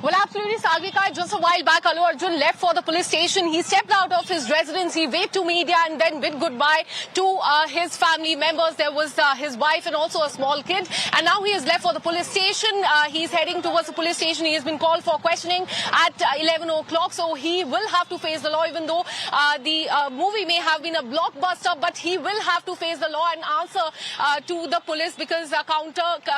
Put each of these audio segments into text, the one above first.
Well, absolutely, Sagvika. Just a while back, Allu Arjun left for the police station. He stepped out of his residence. He waved to media and then bid goodbye to his family members. There was his wife and also a small kid. And now he has left for the police station. He's heading towards the police station. He has been called for questioning at 11 o'clock. So he will have to face the law, even though the movie may have been a blockbuster. But he will have to face the law and answer to the police, because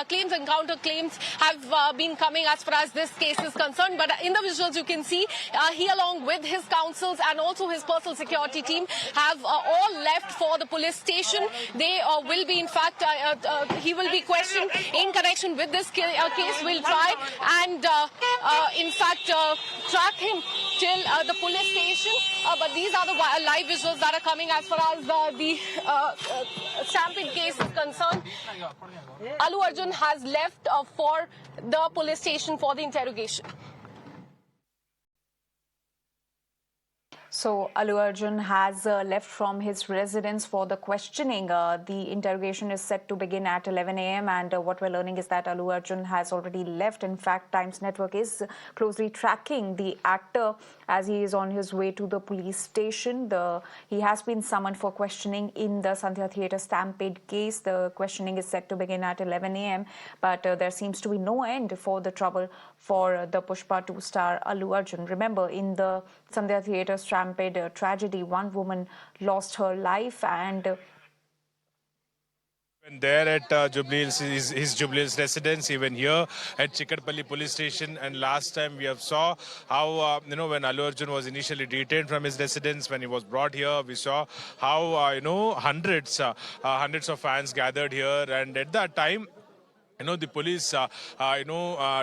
claims and counter claims have been coming as far as this case is concerned. But in the visuals you can see he, along with his counsels and also his personal security team, have all left for the police station. They will be, in fact, he will be questioned in connection with this case. We'll try and in fact track him till the police station. But these are the live visuals that are coming as far as the stampede case is concerned. Allu Arjun has left for the police station for the interrogation. So Allu Arjun has left from his residence for the questioning. The interrogation is set to begin at 11 a.m. and what we're learning is that Allu Arjun has already left. In fact, Times Network is closely tracking the actor as he is on his way to the police station. He has been summoned for questioning in the Sandhya Theatre stampede case. The questioning is set to begin at 11 a.m. But there seems to be no end for the trouble for the Pushpa 2 star Allu Arjun. Remember, in the Sandhya Theatre stampede tragedy, one woman lost her life, and there at Jubilee Hills, his Jubilee Hills residence, even here at Chikatpalli police station. And last time we have saw how, when Allu Arjun was initially detained from his residence, when he was brought here, we saw how, hundreds of fans gathered here. And at that time, the police,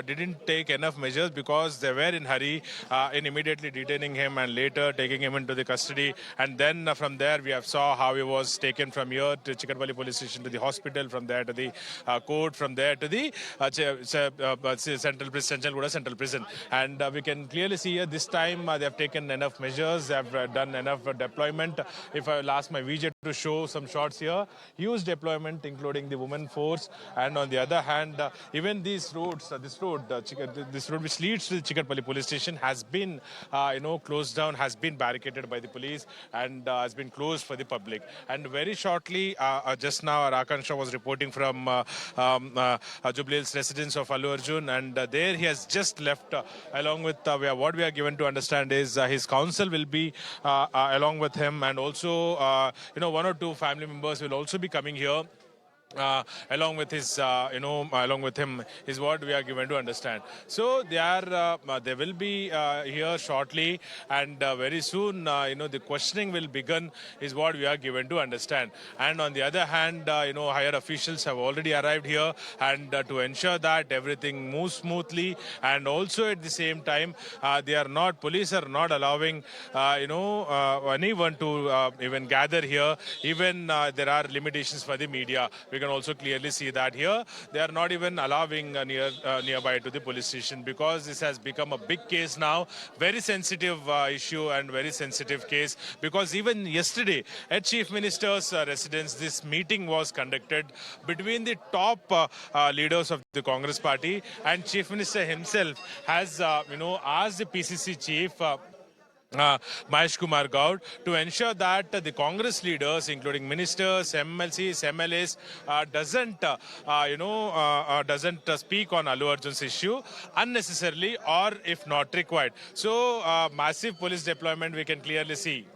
didn't take enough measures because they were in hurry in immediately detaining him and later taking him into the custody. And then from there, we have saw how he was taken from here to Chikatpalli police station to the hospital, from there to the court, from there to the Central Prison. And we can clearly see here this time they have taken enough measures, they have done enough deployment. If I will ask my VJ to show some shots here, huge deployment, including the women force. And on the other hand, even these roads, this road which leads to the Chikatpalli police station has been, closed down, has been barricaded by the police and has been closed for the public. And very shortly, just now, Akansha was reporting from Jubilee Hills residence of Allu Arjun, and there he has just left, along with what we are given to understand is his counsel will be along with him, and also, one or two family members will also be coming here. Along with his, along with him is what we are given to understand. So they will be here shortly, and very soon, the questioning will begin, is what we are given to understand. And on the other hand, higher officials have already arrived here, and to ensure that everything moves smoothly, and also at the same time, police are not allowing, anyone to even gather here. Even there are limitations for the media. We can also clearly see that here they are not even allowing nearby to the police station, because this has become a big case now, very sensitive issue and very sensitive case, because even yesterday at Chief Minister's residence, this meeting was conducted between the top leaders of the Congress party, and Chief Minister himself has asked the PCC chief Mahesh Kumar Gaud to ensure that the Congress leaders, including ministers, MLCs, MLAs, doesn't speak on Allu Arjun's issue unnecessarily or if not required. So massive police deployment we can clearly see.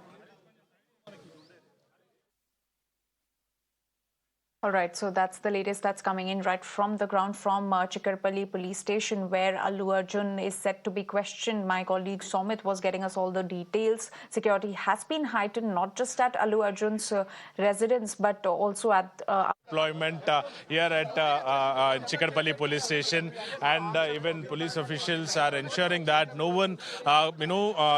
All right, so that's the latest that's coming in right from the ground from Chikatpalli police station, where Allu Arjun is set to be questioned. My colleague Somit was getting us all the details. Security has been heightened, not just at Allu Arjun's residence, but also at deployment here at Chikatpalli police station, and even police officials are ensuring that no one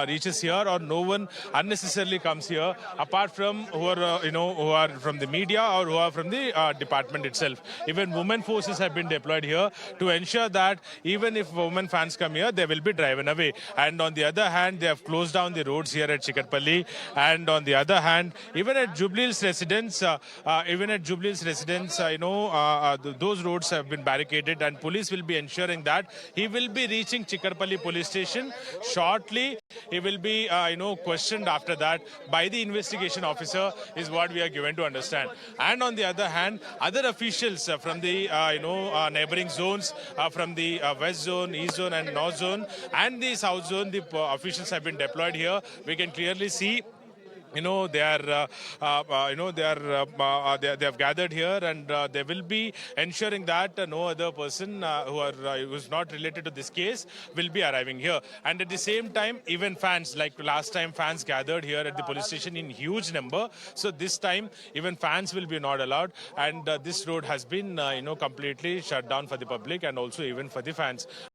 reaches here, or no one unnecessarily comes here, apart from who are from the media or who are from the department itself. Even women forces have been deployed here to ensure that even if women fans come here, they will be driven away. And on the other hand, they have closed down the roads here at Chikatpalli. And on the other hand, even at Jubilee Hills residents, those roads have been barricaded, and police will be ensuring that he will be reaching Chikatpalli police station shortly. He will be, questioned after that by the investigation officer, is what we are given to understand. And on the other hand, other officials from the neighboring zones, from the west zone, east zone, and north zone, and the south zone, the officials have been deployed here. We can clearly see. They have gathered here, and they will be ensuring that no other person who is not related to this case will be arriving here. And at the same time, even fans, like last time, fans gathered here at the police station in huge number. So this time, even fans will be not allowed, and this road has been completely shut down for the public and also even for the fans.